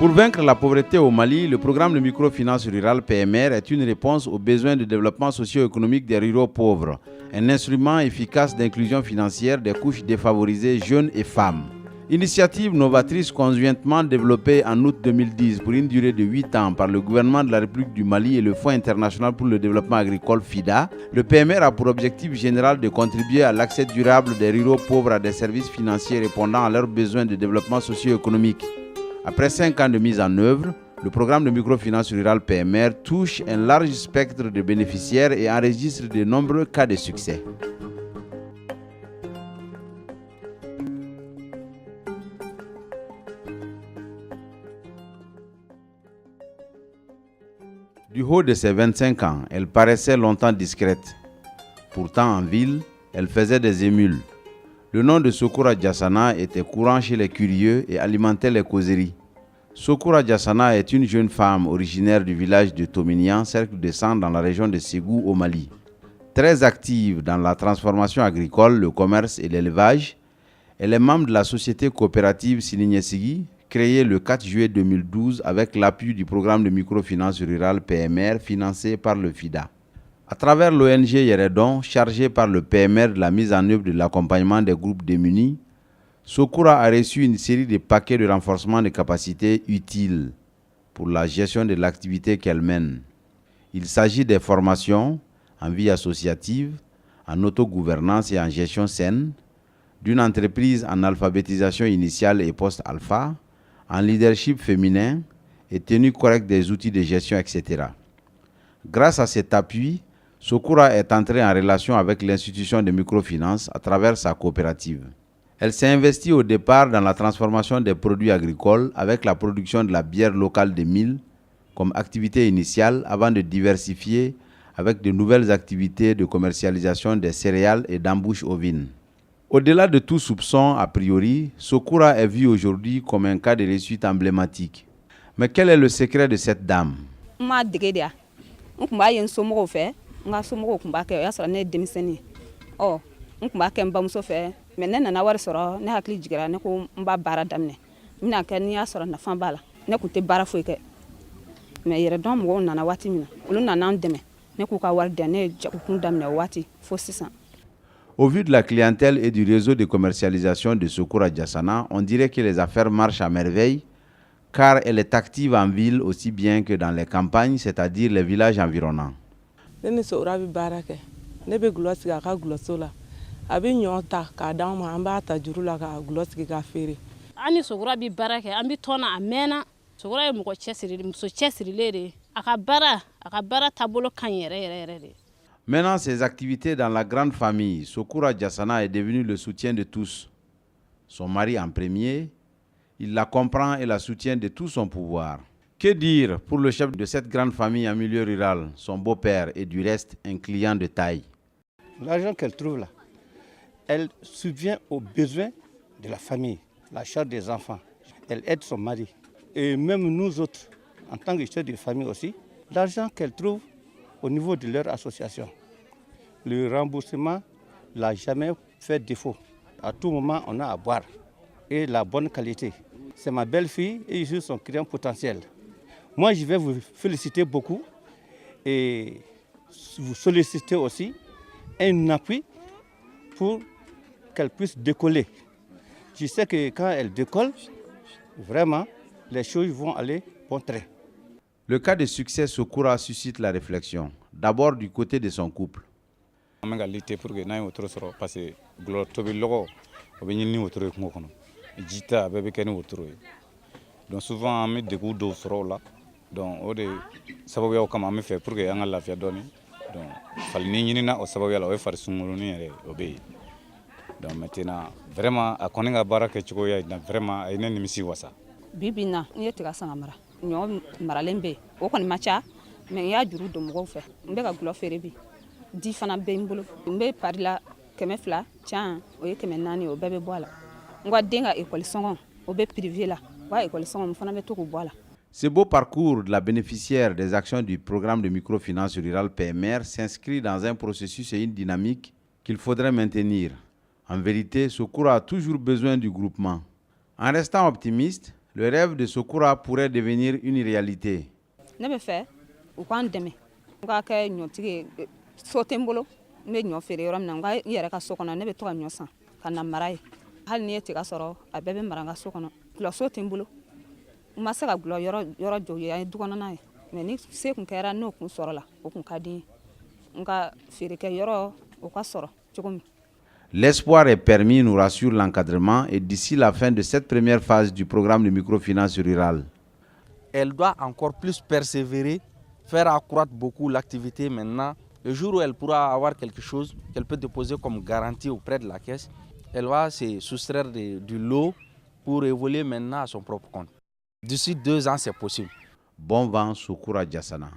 Pour vaincre la pauvreté au Mali, le programme de microfinance rurale PMR est une réponse aux besoins de développement socio-économique des ruraux pauvres, un instrument efficace d'inclusion financière des couches défavorisées, jeunes et femmes. Initiative novatrice conjointement développée en août 2010 pour une durée de 8 ans par le gouvernement de la République du Mali et le Fonds international pour le développement agricole FIDA, le PMR a pour objectif général de contribuer à l'accès durable des ruraux pauvres à des services financiers répondant à leurs besoins de développement socio-économique. Après 5 ans de mise en œuvre, le programme de microfinance rurale PMR touche un large spectre de bénéficiaires et enregistre de nombreux cas de succès. Du haut de ses 25 ans, elle paraissait longtemps discrète. Pourtant, en ville, elle faisait des émules. Le nom de Sokoura Diassana était courant chez les curieux et alimentait les causeries. Sokoura Diassana est une jeune femme originaire du village de Tominian, cercle de sang dans la région de Ségou au Mali. Très active dans la transformation agricole, le commerce et l'élevage, elle est membre de la société coopérative Sininyesigi, créée le 4 juillet 2012 avec l'appui du programme de microfinance rurale PMR financé par le FIDA. À travers l'ONG Yeredon, chargée par le PMR de la mise en œuvre de l'accompagnement des groupes démunis, Sokoura a reçu une série de paquets de renforcement de capacités utiles pour la gestion de l'activité qu'elle mène. Il s'agit des formations en vie associative, en autogouvernance et en gestion saine, d'une entreprise en alphabétisation initiale et post-alpha, en leadership féminin et tenue correcte des outils de gestion, etc. Grâce à cet appui, Sokoura est entrée en relation avec l'institution de microfinance à travers sa coopérative. Elle s'est investie au départ dans la transformation des produits agricoles avec la production de la bière locale de mil comme activité initiale avant de diversifier avec de nouvelles activités de commercialisation des céréales et d'embouches ovines. Au-delà de tout soupçon a priori, Sokoura est vue aujourd'hui comme un cas de réussite emblématique. Mais quel est le secret de cette dame? Au vu de la clientèle et du réseau de commercialisation de Sokoura Diassana, on dirait que les affaires marchent à merveille car elle est active en ville aussi bien que dans les campagnes, c'est-à-dire les villages environnants. Maintenant, ses activités dans la grande famille, Sokoura Diassana est devenue le soutien de tous. Son mari en premier, il la comprend et la soutient de tout son pouvoir. Que dire pour le chef de cette grande famille en milieu rural, son beau-père et du reste un client de taille? L'argent qu'elle trouve là, elle subvient aux besoins de la famille, la charge des enfants. Elle aide son mari. Et même nous autres, en tant que chef de famille aussi, l'argent qu'elle trouve au niveau de leur association, le remboursement n'a jamais fait défaut. À tout moment, on a à boire et la bonne qualité. C'est ma belle-fille et je suis son client potentiel. Moi, je vais vous féliciter beaucoup et vous solliciter aussi un appui pour qu'elle puisse décoller. Je sais que quand elle décolle, vraiment, les choses vont aller bon trait. Le cas de succès Sokoura suscite la réflexion, d'abord du côté de son couple. Donc souvent, on met des coups d'eau sur là. Donc, ça va bien comme on fait pour que on la vie donne. Donc, fallait ni na au sababu la faire sumuluni obéi. Donc maintenant, vraiment, à connaître baraka chikoya, vraiment, il n'est ni misi wasa. Bibina, il est très sangamara. Nous maralembe. Au qu'on matcha, mais il y a du roux de mon fait. On va glo ferebi. Difana bembolo. On va parler là, que me fla, tiens, oui que me nani au bébé boila. On va denga école songon, au bébé privé là. Ce beau parcours de la bénéficiaire des actions du programme de microfinance rurale PMR s'inscrit dans un processus et une dynamique qu'il faudrait maintenir. En vérité, Sokoura a toujours besoin du groupement. En restant optimiste, Le rêve de Sokura pourrait devenir une réalité. Ne bɛ fɛ u k'an dɛmɛ n ka kɛ ɲɔtigi ye so tɛ n bolo n bɛ ɲɔ feere yɔrɔ min na n ka n yɛrɛ ka so kɔnɔ ne bɛ to ka ɲɔ san ka na mara ye hali ni ye tiga sɔrɔ a bɛɛ bɛ mara n ka so kɔnɔ gulɔso tɛ n bolo n ma se ka gulɔ yɔrɔ jɔ ye an ye du kɔnɔna ye mais ni se kun kɛra n'o kun sɔrɔ la o kun ka di n ye n ka feerekɛ yɔrɔ o ka sɔrɔ cogo min. L'espoir est permis, nous rassure l'encadrement, et d'ici la fin de cette première phase du programme de microfinance rurale. Elle doit encore plus persévérer, faire accroître beaucoup l'activité maintenant. Le jour où elle pourra avoir quelque chose qu'elle peut déposer comme garantie auprès de la caisse, elle va se soustraire du lot pour évoluer maintenant à son propre compte. D'ici 2 ans, c'est possible. Bon vent, Sokura Diassana.